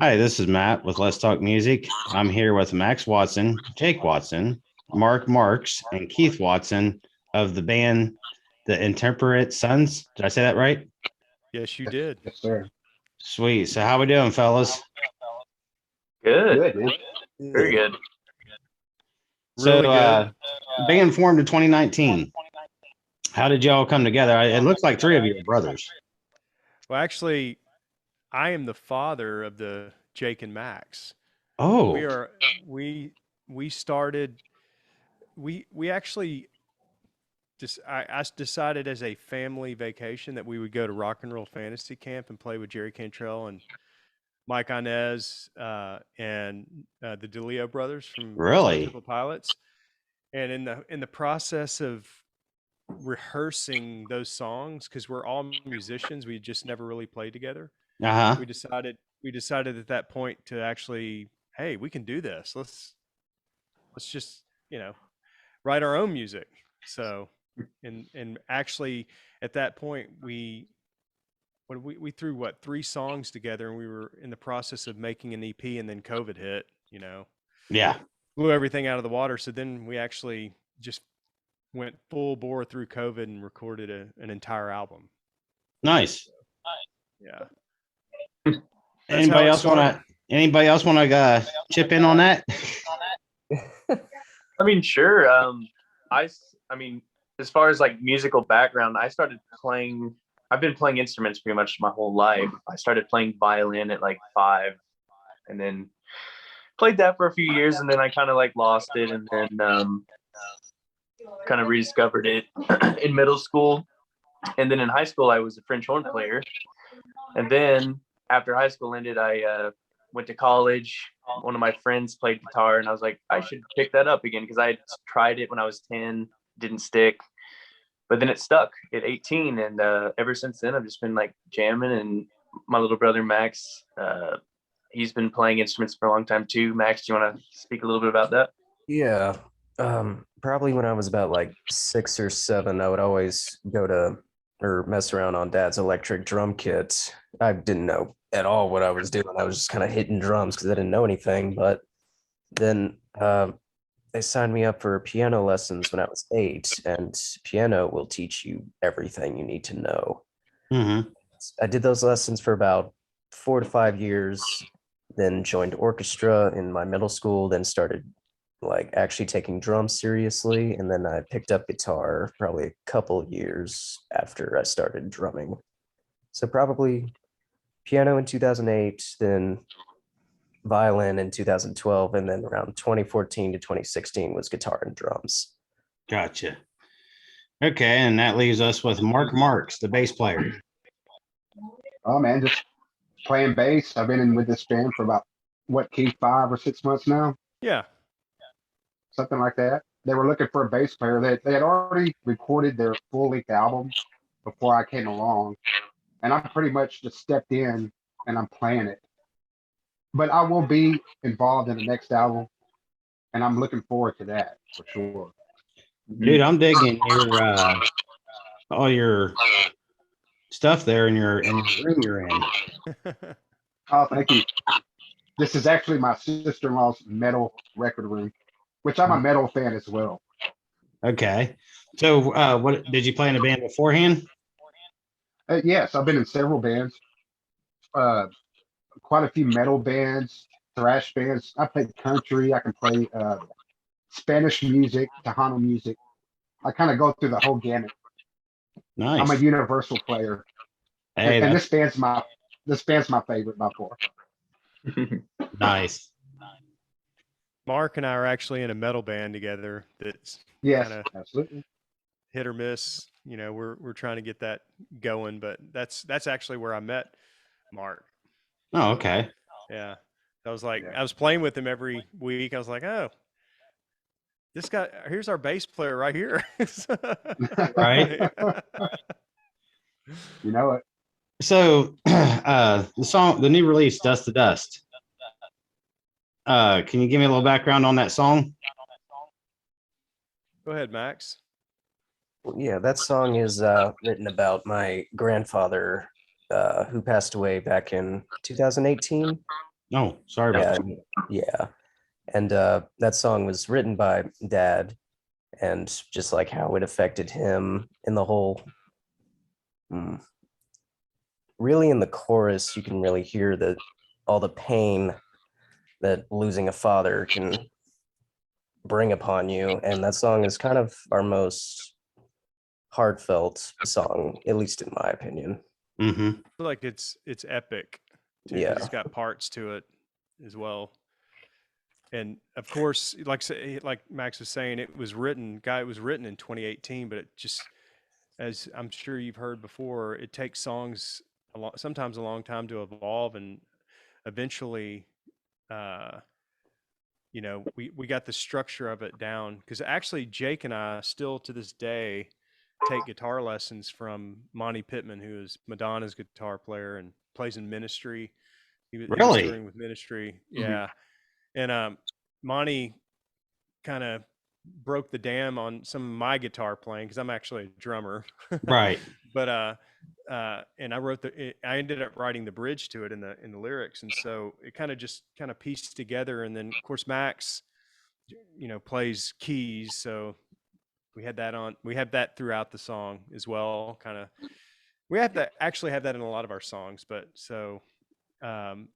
Hi, this is Matt with Let's Talk Music. I'm here with Max Watson, Jake Watson, Mark Marks, and Keith Watson of the band the Intemperate Sons. Did I say that right? Yes, you did. Yes, sir. Sweet. So how we doing, fellas? Good. Good, man. Very good. So Really good. band formed in 2019. How did y'all come together? It looks like three of you are brothers. Well, actually, I am the father of the Jake and Max. Oh, We are we started we actually just I decided as a family vacation that we would go to Rock and Roll Fantasy Camp and play with Jerry Cantrell and Mike Inez the DeLeo brothers from Stone really? Temple Pilots. And in the process of rehearsing those songs, because we're all musicians, we just never really played together. Uh-huh. We decided at that point to actually, hey, we can do this. Let's just write our own music. So and actually at that point we threw three songs together, and we were in the process of making an EP, and then COVID hit. Yeah. Blew everything out of the water. So then we actually just went full bore through COVID and recorded an entire album. Nice. Yeah. That's how Anybody it else want started. to? Anybody else want to chip in on that? I mean, sure. I mean, as far as like musical background, I started playing. I've been playing instruments pretty much my whole life. I started playing violin at like 5, and then played that for a few years, and then I kind of like lost it, and then kind of rediscovered it in middle school, and then in high school I was a French horn player, and then after high school ended, I went to college. One of my friends played guitar, and I was like, I should pick that up again because I had tried it when I was 10, didn't stick, but then it stuck at 18, and ever since then I've just been like jamming. And my little brother Max, he's been playing instruments for a long time too. Max, do you want to speak a little bit about that? Yeah. Probably when I was about like 6 or 7, I would always go to or mess around on dad's electric drum kit. I didn't know at all what I was doing. I was just kind of hitting drums because I didn't know anything. But then they signed me up for piano lessons when I was 8, and piano will teach you everything you need to know. Mm-hmm. I did those lessons for about 4 to 5 years, then joined orchestra in my middle school, then started like actually taking drums seriously, and then I picked up guitar probably a couple years after I started drumming. So probably piano in 2008, then violin in 2012, and then around 2014 to 2016 was guitar and drums. Gotcha. Okay, and that leaves us with Mark Marks, the bass player. Oh man, just playing bass. I've been in with this band for about Keith, 5 or 6 months now, Yeah. something like that. They were looking for a bass player. They had already recorded their full length album before I came along, and I pretty much just stepped in and I'm playing it. But I will be involved in the next album, and I'm looking forward to that for sure. Dude, I'm digging your all your stuff there in your room you're in. Oh, thank you. This is actually my sister-in-law's metal record room, which I'm a metal fan as well. Okay. So what did you play in a band beforehand? Yes, I've been in several bands, uh, quite a few metal bands, thrash bands. I play country. I can play Spanish music, Tejano music. I kind of go through the whole gamut. I'm a Nice. universal player, Hey, and that's this band's my favorite by far. nice. Mark and I are actually in a metal band together that's Yes, kind of absolutely. hit or miss. We're trying to get that going, but that's actually where I met Mark. Oh, okay. Yeah. I was like, Yeah. I was playing with him every week. I was like, oh, this guy, here's our bass player right here. Right. You know it. So the new release, Dust to Dust. Can you give me a little background on that song? Go ahead, Max. Yeah, that song is written about my grandfather who passed away back in 2018. Oh, sorry about Yeah, that. yeah. And that song was written by Dad, and just like how it affected him in the whole, mm, really in the chorus, you can really hear all the pain that losing a father can bring upon you. And that song is kind of our most heartfelt song, at least in my opinion. Mm-hmm. I feel like it's epic too, Yeah. because it's got parts to it as well. And of course, like Max was saying, it was written in 2018, but it just, as I'm sure you've heard before, it takes songs sometimes a long time to evolve, and eventually, uh, we got the structure of it down. Because actually, Jake and I still to this day take guitar lessons from Monty Pittman, who is Madonna's guitar player and plays in Ministry. He was Really? touring with Ministry, Mhm. yeah. And Monty kind of broke the dam on some of my guitar playing because I'm actually a drummer. Right. But and I ended up writing the bridge to it in the lyrics, and so it kind of pieced together. And then of course Max, plays keys, so we had that throughout the song as well. Kind of, we have that in a lot of our songs, but so um,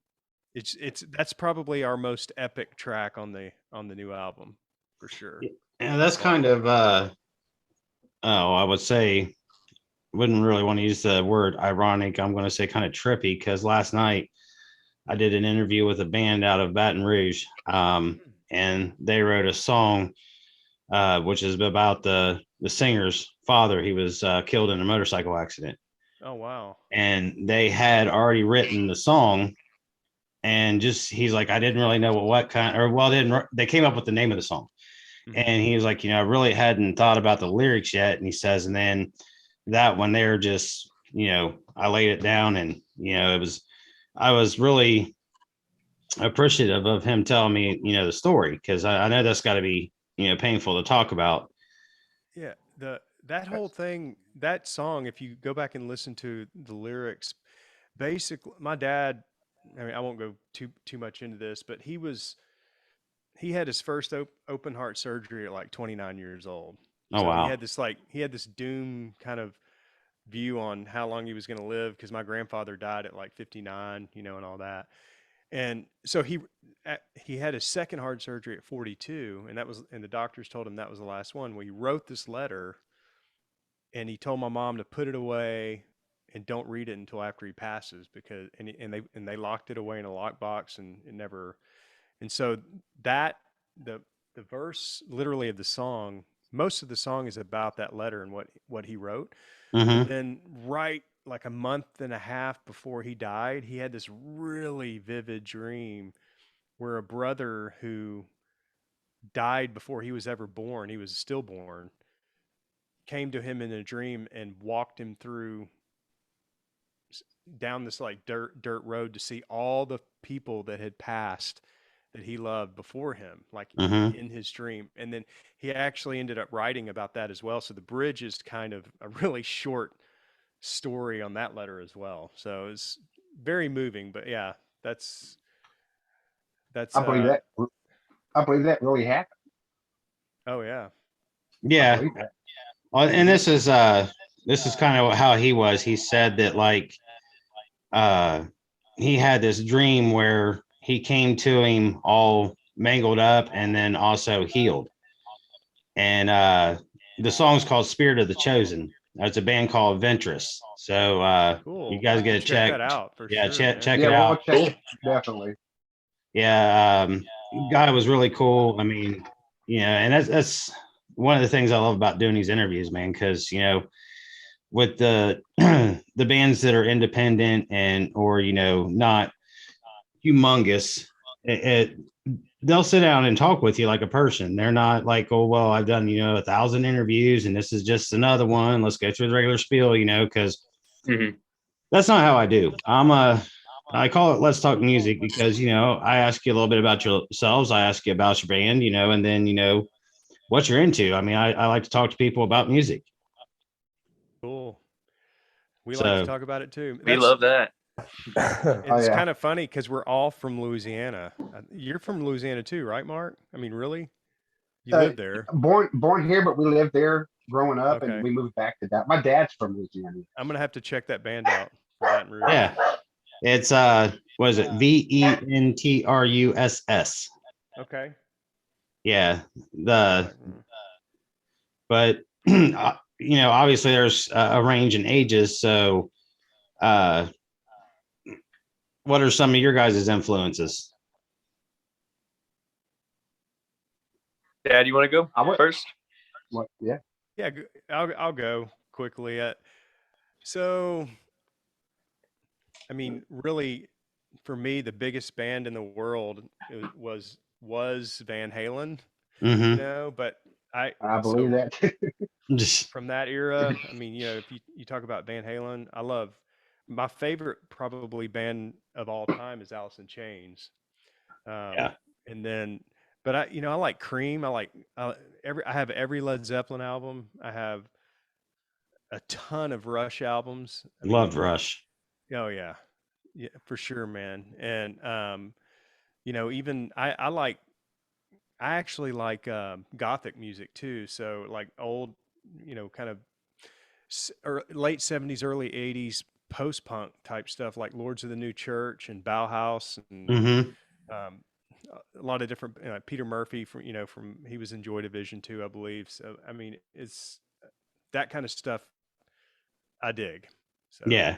it's that's probably our most epic track on the new album for sure. And that's kind of I would say, wouldn't really want to use the word ironic. I'm going to say kind of trippy, because last night I did an interview with a band out of Baton Rouge, and they wrote a song which is about the singer's father. He was killed in a motorcycle accident, Oh wow. and they had already written the song. And just he's like, I didn't really know what kind, or well, they came up with the name of the song. Mhm. And he was like, I really hadn't thought about the lyrics yet. And he says, and then that one there just, I laid it down, and, I was really appreciative of him telling me, the story, because I know that's got to be, painful to talk about. Yeah, that whole thing, that song, if you go back and listen to the lyrics, basically my dad, I mean, I won't go too much into this, but he had his first open heart surgery at like 29 years old. Oh, So wow. he had this doom kind of view on how long he was going to live, because my grandfather died at like 59, and all that. And so he had his second heart surgery at 42, and the doctors told him that was the last one. Well, he wrote this letter, and he told my mom to put it away and don't read it until after he passes, because and they locked it away in a lockbox, and it never. And so that the verse literally of the song, most of the song is about that letter and what he wrote. But Mm-hmm. then right like a month and a half before he died, he had this really vivid dream where a brother who died before he was ever born, he was stillborn, came to him in a dream and walked him through down this like dirt road to see all the people that had passed that he loved before him, like Mm-hmm. in his dream. And then he actually ended up writing about that as well. So the bridge is kind of a really short story on that letter as well. So it's very moving. But yeah, that's I believe that. I believe that really happened. oh yeah. I Yeah. believe that. Well, and this is kind of how he was. He said that, like, uh he had this dream where he came to him all mangled up and then also healed. And the song's called Spirit of the Chosen. It's a band called Ventress. So you Cool. guys We'll have get to to check check. that out for Yeah, sure, man. check Yeah, it we'll out. check it definitely. Yeah, guy was really cool. I mean, and that's one of the things I love about doing these interviews, man, because with the the bands that are independent and or not humongous, they'll sit down and talk with you like a person. They're not like, oh well, I've done 1,000 interviews and this is just another one. Let's go through the regular spiel, because Mhm. that's not how I do. I call it Let's Talk Music because I ask you a little bit about yourselves. I ask you about your band, and then what you're into. I mean, I like to talk to people about music. Cool. We like to So talk about it too. We love that. Oh, It's yeah. kind of funny because we're all from Louisiana. You're from Louisiana too, right, Mark? I mean, really? You Uh, live there? born here, but we lived there growing up, and Okay. we moved back to that. My dad's from Louisiana. I'm gonna have to check that band out for Baton Rouge. Yeah. It's what is it? Ventrus. Okay. Yeah. Alright, But obviously there's a range in ages. So what are some of your guys' influences? Dad, you want to go I would. first? What? Yeah. Yeah, I'll go quickly. So, I mean, really, for me, the biggest band in the world was Van Halen. Mm-hmm. But I so believe that. Just from that era, I mean, if you talk about Van Halen, I love my favorite probably band of all time is Alice in Chains. Yeah. And then, but I like Cream. I have every Led Zeppelin album. I have a ton of Rush albums. I loved mean, Rush. oh yeah, yeah, for sure, man. And even I actually like Gothic music too. So like old, kind of late '70s, early '80s post punk type stuff like Lords of the New Church and Bauhaus and Mm-hmm. um, a lot of different Peter Murphy from he was in Joy Division too, I believe. So I mean, it's that kind of stuff I dig. So Yeah.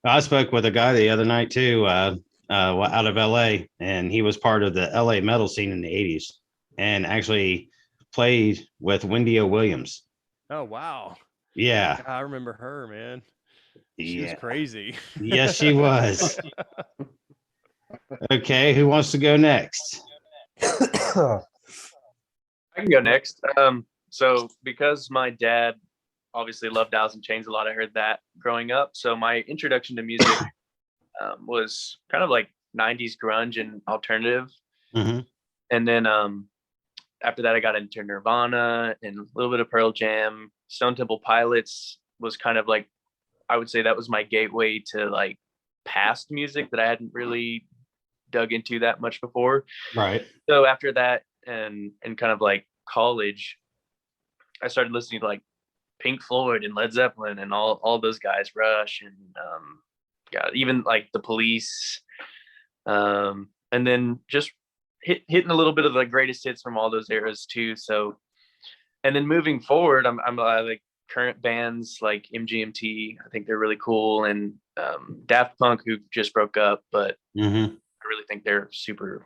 I spoke with a guy the other night too, out of LA, and he was part of the LA metal scene in the 80s and actually played with Wendy O. Williams. oh wow, Yeah. I remember her, man. She was Yeah. crazy. Yes, she was. Okay. Who wants to go next? I can go next. So because my dad obviously loved Alice in Chains a lot, I heard that growing up. So my introduction to music was kind of like 90s grunge and alternative. Mm-hmm. And then after that, I got into Nirvana and a little bit of Pearl Jam. Stone Temple Pilots was kind of like, I would say that was my gateway to like past music that I hadn't really dug into that much before. Right. So after that and kind of like college, I started listening to like Pink Floyd and Led Zeppelin and all those guys, Rush and even like the Police, and then just hitting a little bit of the greatest hits from all those eras too. So, and then moving forward, I'm like current bands like MGMT. I think they're really cool, and Daft Punk, who just broke up, but Mm-hmm. I really think they're super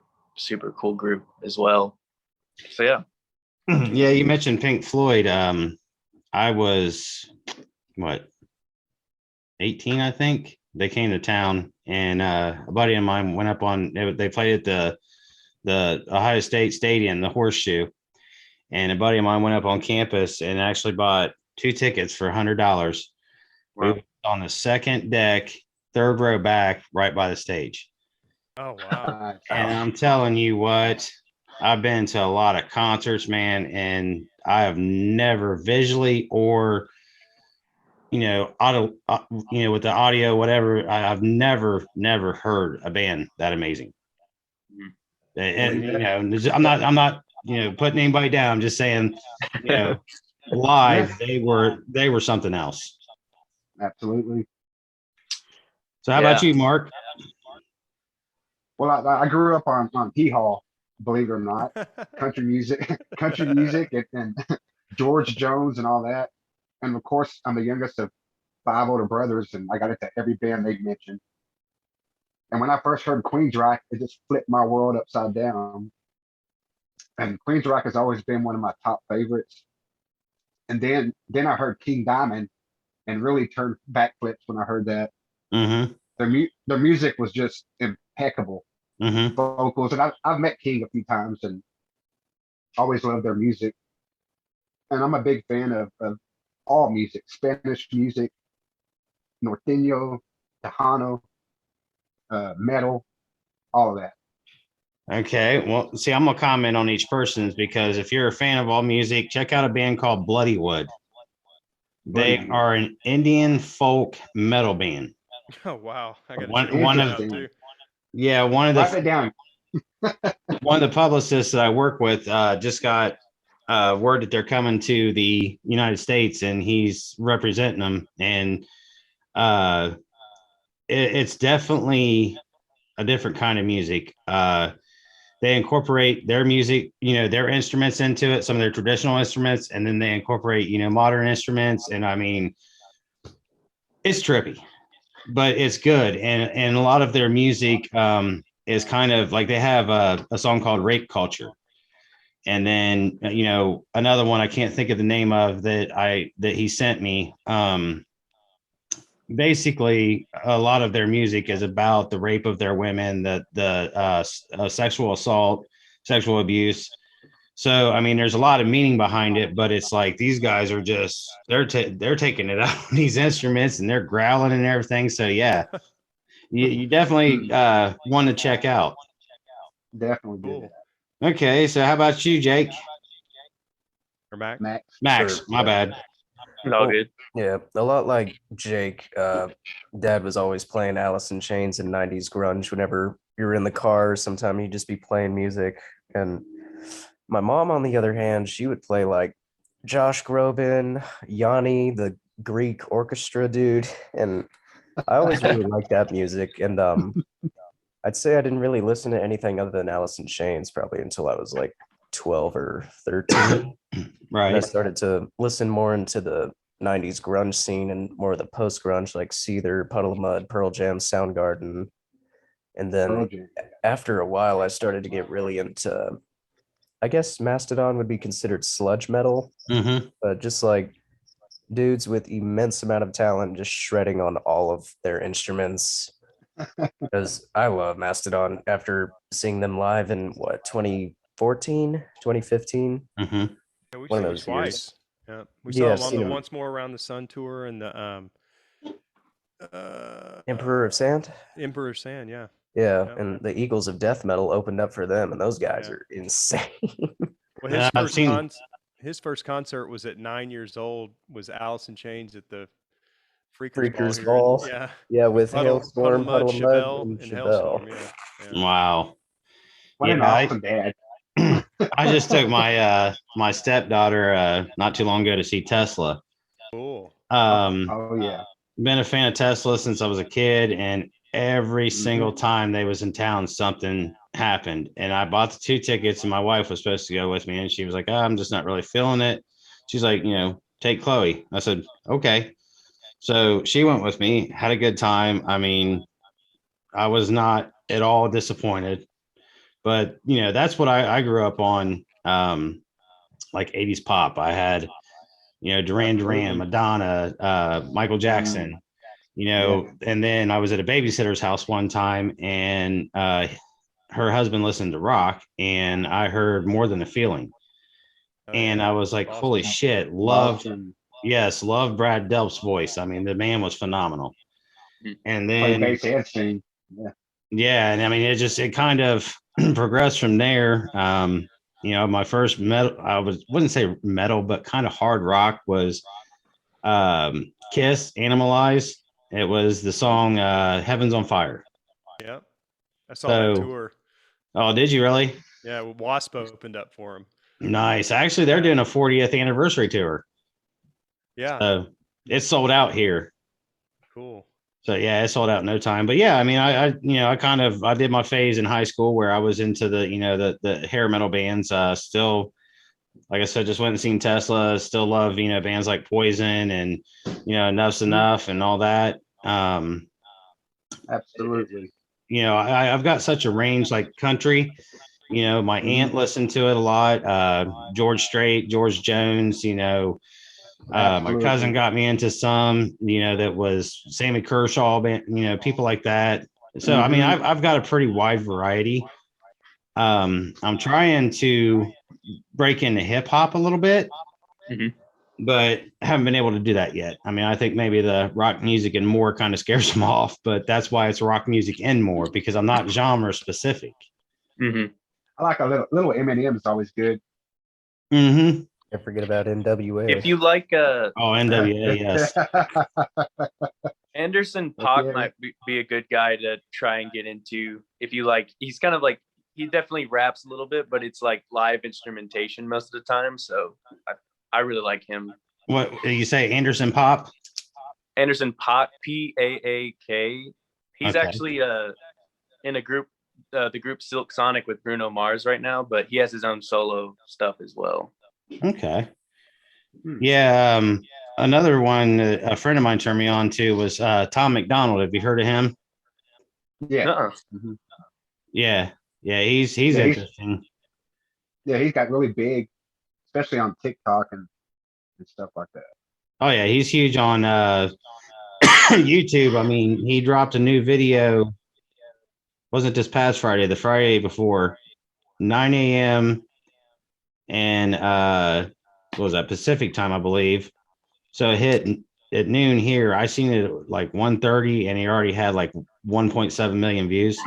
cool group as well. So yeah. Yeah, you mentioned Pink Floyd. I was what 18, I think. They came to town, and a buddy of mine went up on. They played at the Ohio State Stadium, the Horseshoe, and a buddy of mine went up on campus and actually bought 2 tickets for $100. We Wow. were on the second deck, third row back, right by the stage. Oh wow. And I'm telling you what, I've been to a lot of concerts, man, and I have never visually or auto, with the audio, whatever, I've never heard a band that amazing. And I'm not putting anybody down. I'm just saying, live they were something else. Absolutely. So how about you, Mark? Well, I grew up on Hee Haw, believe it or not, country music, and George Jones and all that. And of course, I'm the youngest of 5 older brothers, and I got into every band they mentioned. And when I first heard Queensryche, it just flipped my world upside down. And Queensryche has always been one of my top favorites. And then I heard King Diamond, and really turned backflips when I heard that. Mm-hmm. Their music was just impeccable. Mm-hmm. Vocals, and I've met King a few times, and always loved their music. And I'm a big fan of all music, Spanish music, Norteño, Tejano, metal, all of that. Okay. Well, see, I'm gonna comment on each person's because if you're a fan of all music, check out a band called Bloodywood. They are an Indian folk metal band. Oh wow, I got one of too. yeah, one of Write the it down. one of the publicists that I work with just got word that they're coming to the United States, and he's representing them, and uh, it's definitely a different kind of music. They incorporate their music, their instruments into it, some of their traditional instruments, and then they incorporate, modern instruments. And I mean, it's trippy, but it's good. And a lot of their music is kind of like they have a song called Rape Culture. And then, another one I can't think of the name of that he sent me. Basically a lot of their music is about the rape of their women, the sexual assault, sexual abuse. So I mean there's a lot of meaning behind it, but it's like these guys are just they're taking it out on these instruments and they're growling and everything. So yeah, you definitely want to check out. Definitely do Cool. that. Okay, so how about you, Jake? Or Mac? Max, Sure. my bad. All good. Yeah, a lot like Jake. Dad was always playing Alice in Chains and 90s grunge whenever you're in the car. Sometime he'd just be playing music. And my mom, on the other hand, she would play like Josh Groban, Yanni, the Greek orchestra dude. And I always really liked that music. And I'd say I didn't really listen to anything other than Alice in Chains probably until I was like 12 or 13. And I Right. started to listen more into the 90s grunge scene and more of the post grunge like Seether, Puddle of Mud, Pearl Jam, Soundgarden. And then Pearl Jam. after a while, I started to get really into, I guess Mastodon would be considered sludge metal, Mm-hmm. but just like dudes with immense amount of talent just shredding on all of their instruments. Because I love Mastodon after seeing them live in what, 2014, 2015? Mm-hmm. Yeah, we've One seen of them those twice. years. Yeah, we Yeah, saw I've them on seen the them. Once More Around the Sun tour and the Emperor of Sand. Emperor Sand. Yeah, Yeah, Yep. and the Eagles of Death Metal opened up for them, and those guys Yeah. are insane. Well, his I've first seen his first concert was at 9 years old. Was Alice in Chains at the Freakers here. Ball. Yeah, Yeah, with Puddle Hailstorm, Mud, Puddle of Mud, Chevelle, and and Chevelle. Hailstorm. Yeah. wow. What an Yeah, awesome dad. I just took my stepdaughter not too long ago to see Tesla. Cool. Oh yeah. Been a fan of Tesla since I was a kid, and every Mhm. single time they was in town, something happened. And I bought the 2 tickets, and my wife was supposed to go with me, and she was like, oh, "I'm just not really feeling it." She's like, "Take Chloe." I said, "Okay." So she went with me, had a good time. I mean, I was not at all disappointed, but that's what I grew up on. Like 80s pop. I had, Duran Duran, Absolutely. Madonna, Michael Jackson, and then I was at a babysitter's house one time, and her husband listened to rock, and I heard More Than a Feeling. Oh, And yeah. I was like, Awesome. holy shit, Awesome. loved Brad Delp's voice. I mean, the man was phenomenal. And Play then, bass and sing. Yeah. yeah, and I mean, it kind of progressed from there. My first metal, wouldn't say metal, but kind of hard rock was Kiss, Animalize. It was the song Heaven's on Fire. Yep. I saw that So, tour. oh, did you really? Yeah, Wasp opened up for him. Nice. Actually, they're doing a 40th anniversary tour. Yeah. So it's sold out here. Cool. So yeah, it sold out in no time. But yeah, I mean, I did my phase in high school where I was into the hair metal bands. Still, like I said, just went and seen Tesla. Still love bands like Poison and Enough's Enough and all that. Absolutely. I've got such a range like country. My aunt listened to it a lot. George Strait, George Jones. My cousin got me into some. That was Sammy Kershaw band. People like that. So I mean, I've got a pretty wide variety. I'm trying to break into hip hop a little bit, but haven't been able to do that yet. I mean, I think maybe the rock music and more kind of scares them off, but that's why it's rock music and more because I'm not genre specific. I like a little Eminem is always good. Mm-hmm. Can't forget about NWA. If you like Oh, NWA, yes. Anderson Heck Paak yeah. might be a good guy to try and get into if you like. He's kind of like, he definitely raps a little bit, but it's like live instrumentation most of the time. So I really like him. What did you say, Anderson Pop? Anderson Paak, Paak. He's Okay. actually in a group, the group Silk Sonic with Bruno Mars right now, but he has his own solo stuff as well. Okay. Yeah. Another one a friend of mine turned me on to was Tom McDonald. Have you heard of him? Yeah. Uh-uh. Mhm. Yeah. Yeah, he's Yeah, interesting. Yeah, he's got really big, especially on TikTok and stuff like that. Oh yeah, he's huge on YouTube. I mean, he dropped a new video. Wasn't this past Friday, the Friday before, 9 a.m. and what was that, Pacific time, I believe. So it hit at noon here. I seen it at like 1:30 and he already had like 1.7 million views.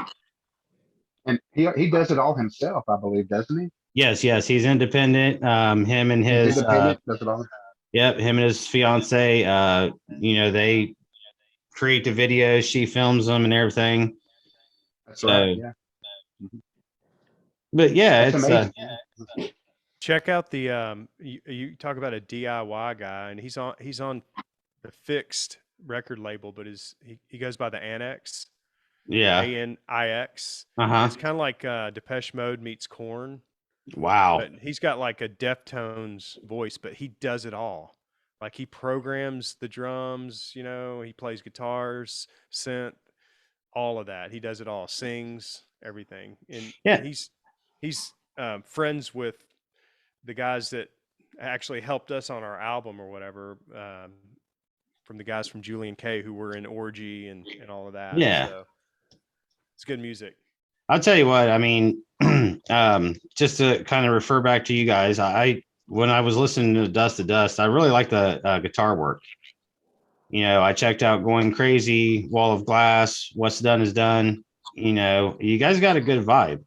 And he does it all himself, I believe, doesn't he? Yes, he's independent. Him and He's his independent, does it all. yep, him and his fiance, they create the videos, she films them and everything. That's So, right. Yeah. but yeah, That's it's amazing. Check out the you talk about a DIY guy, and he's on the Fixed record label, but he goes by the Annex, yeah. ANIX. Uh-huh. It's kind of like Depeche Mode meets Korn, Wow. but he's got like a Deftones voice, but he does it all. Like he programs the drums, he plays guitars, synth, all of that. He does it all, sings everything, and Yeah. he's friends with the guys that actually helped us on our album or whatever, from the guys from Julian K who were in Orgy and all of that. Yeah. So it's good music. I'll tell you what, I mean, just to kind of refer back to you guys, when I was listening to Dust to Dust, I really like the guitar work. I checked out Going Crazy, Wall of Glass, What's Done is Done. You guys got a good vibe.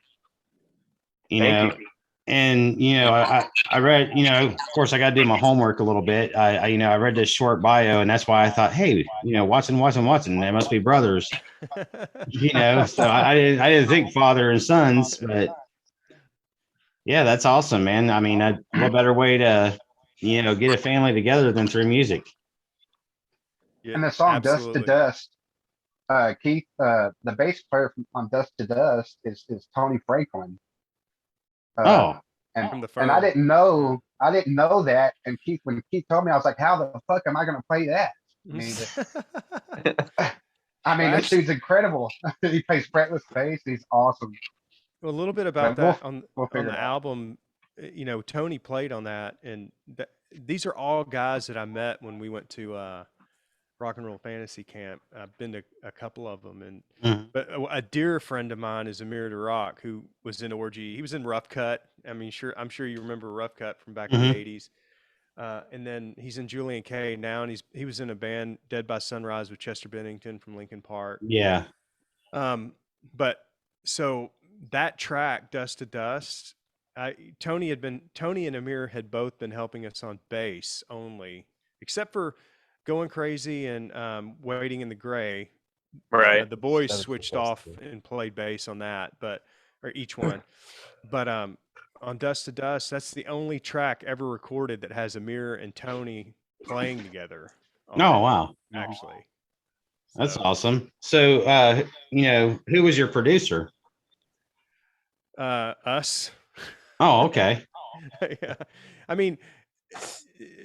Thank you. And I read, of course I got to do my homework a little bit. I read this short bio, and that's why I thought, hey, Watson, they must be brothers. So I didn't think father and sons, but yeah, that's awesome, man. I mean, what better way to get a family together than through music? Yeah, And the song absolutely. Dust to Dust, Keith, the bass player on Dust to Dust is Tony Franklin. Oh, From the And I Firm. didn't know that. And when Keith told me, I was like, how the fuck am I going to play that? I mean, this dude's incredible. He plays fretless bass. He's awesome. Well, a little bit about But that on figure the it out. album. Tony played on that, and these are all guys that I met when we went to Rock and Roll Fantasy Camp. I've been to a couple of them, and Mhm. but a dear friend of mine is Amir Rock, who was in Orgy. He was in Rough Cut. I mean, I'm sure you remember Rough Cut from back in the Mhm. '80s. And then he's in Julian K now, and he was in a band Dead by Sunrise with Chester Bennington from Linkin Park. Yeah. But so that track, Dust to Dust, Tony and Amir had both been helping us on bass only, except for Going Crazy and Waiting in the Gray. Right. The boys That was switched the best off thing. and played bass on that, or each one. But on Dust to Dust, that's the only track ever recorded that has Amir and Tony playing together. on Oh, it, wow. actually. That's So, awesome. So, who was your producer? us. Oh, okay. Yeah. I mean,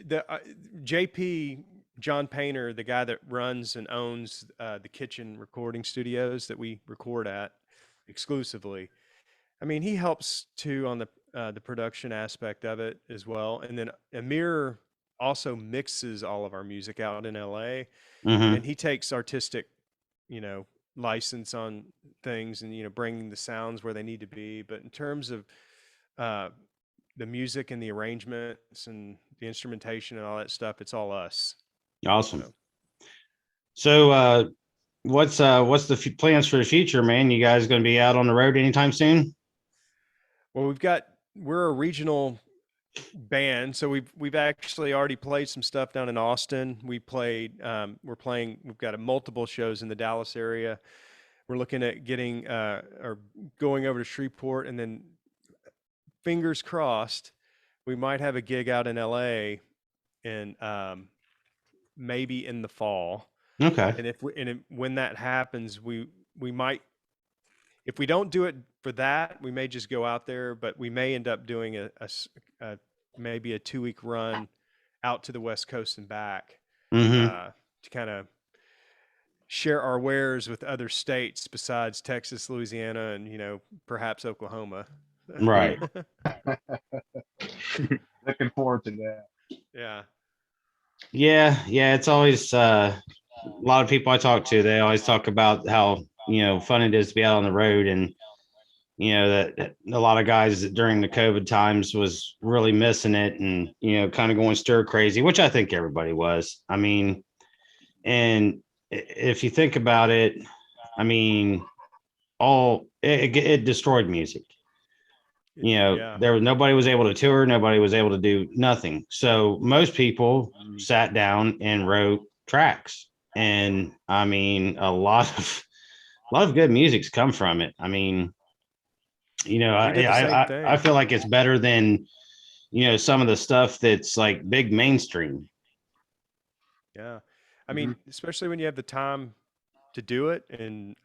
the JP John Painter, the guy that runs and owns the Kitchen recording studios that we record at exclusively. I mean, he helps too on the production aspect of it as well. And then Amir also mixes all of our music out in LA, Mhm. and he takes artistic, license on things, and bringing the sounds where they need to be. But in terms of the music and the arrangements and the instrumentation and all that stuff, it's all us. Awesome. So, what's the plans for the future, man? You guys going to be out on the road anytime soon? Well, we're a regional band. So we've actually already played some stuff down in Austin. We played. We've got multiple shows in the Dallas area. We're looking at getting or going over to Shreveport, and then fingers crossed, we might have a gig out in LA, and maybe in the fall. Okay. And when that happens, we might, if we don't do it for that, we may just go out there, but we may end up doing a maybe a 2-week run out to the West Coast and back to kind of share our wares with other states besides Texas, Louisiana, and perhaps Oklahoma. Right. Looking forward to that. Yeah. Yeah. It's always a lot of people I talk to. They always talk about how fun it is to be out on the road, and that a lot of guys during the COVID times was really missing it, and kind of going stir crazy, which I think everybody was. I mean, and if you think about it, I mean, it destroyed music. There was nobody was able to tour, nobody was able to do nothing. So most people sat down and wrote tracks, and I mean, a lot of good music's come from it. I mean, I feel like it's better than some of the stuff that's like big mainstream. Yeah, I mean, especially when you have the time to do it and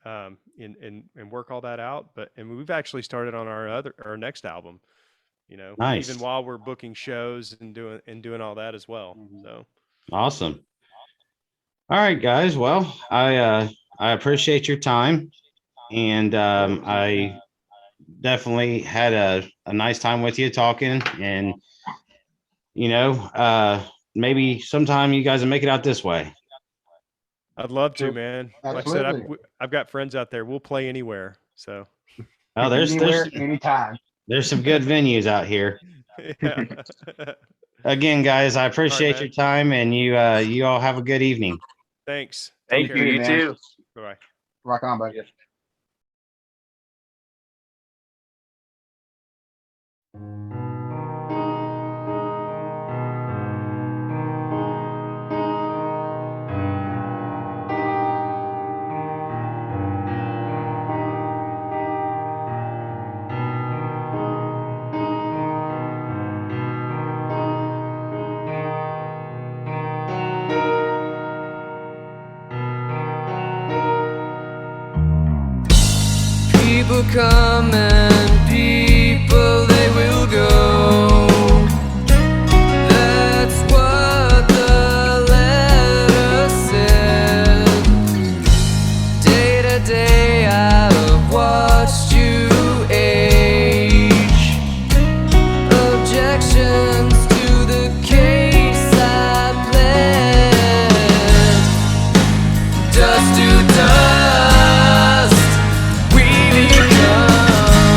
work all that out. And we've actually started on our next album, Nice. even while we're booking shows and doing all that as well. So awesome. All right, guys. Well, I appreciate your time, and I definitely had a nice time with you talking, and maybe sometime you guys will make it out this way. I'd love to, man. Absolutely. Like I said, I've got friends out there. We'll play anywhere. So Oh, there's anytime. There's some good venues out here. yeah. Again, guys, I appreciate man. your time, and you all have a good evening. Thanks. Thank Take you. care. You man. too. Bye-bye. Rock on, buddy. People come and people they will go. That's what the letter said. Day to day I've watched you age. Objections to the case I pled. Dust to dust we become.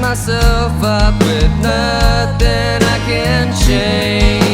myself up with nothing I can change.